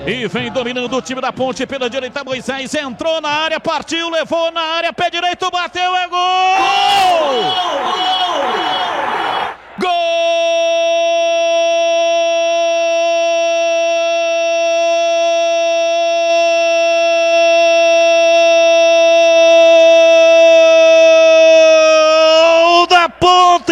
E vem dominando o time da Ponte pela direita. Moisés entrou na área, partiu, levou na área, pé direito, bateu, é gol! Gol! Da Ponte!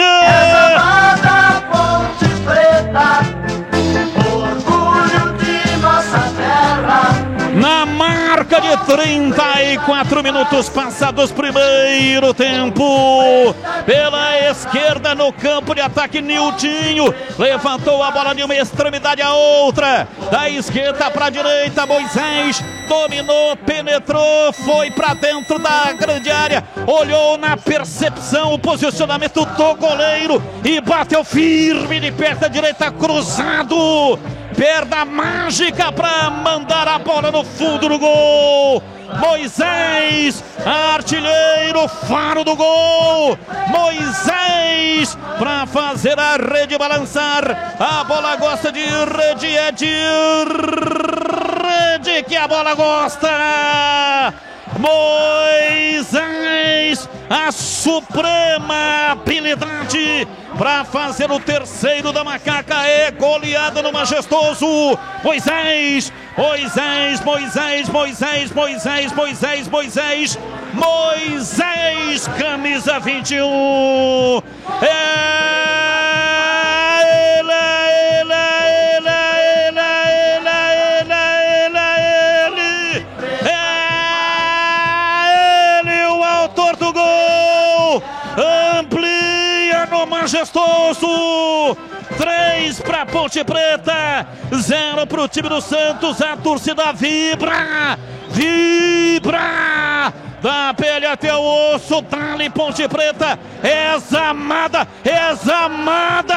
Na marca de 34 minutos passados, primeiro tempo. Pela esquerda no campo de ataque, Niltinho levantou a bola de uma extremidade à outra. Da esquerda para a direita, Moisés dominou, penetrou, foi para dentro da grande área. Olhou na percepção o posicionamento do goleiro e bateu firme de perto da direita, cruzado. Perda mágica para mandar a bola no fundo do gol. Moisés, artilheiro, faro do gol. Moisés para fazer a rede balançar. A bola gosta de rede, é de rede que a bola gosta. Moisés, a suprema habilidade para fazer o terceiro da Macaca, é goleada no Majestoso. Moisés, Moisés, Moisés, Moisés, Moisés, Moisés, Moisés, Moisés, camisa 21. Amplia no Majestoso. 3 para Ponte Preta, 0 para o time do Santos. A torcida vibra, vibra da pele até o osso. Dali Ponte Preta, examada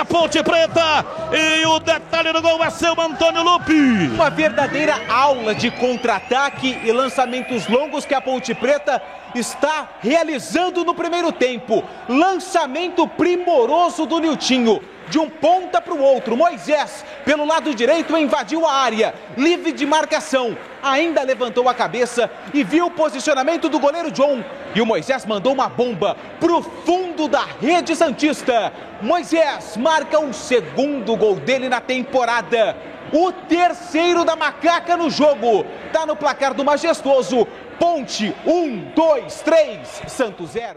Ponte Preta. E o detalhe do gol é seu Antônio Lupe. Uma verdadeira aula de contra-ataque e lançamentos longos que a Ponte Preta está realizando no primeiro tempo. Lançamento primoroso do Niltinho. De um ponta para o outro, Moisés, pelo lado direito, invadiu a área, livre de marcação. Ainda levantou a cabeça e viu o posicionamento do goleiro John. E o Moisés mandou uma bomba para o fundo da rede santista. Moisés marca o segundo gol dele na temporada. O terceiro da Macaca no jogo. Tá no placar do Majestoso. Ponte 1, 2, 3, Santos 0.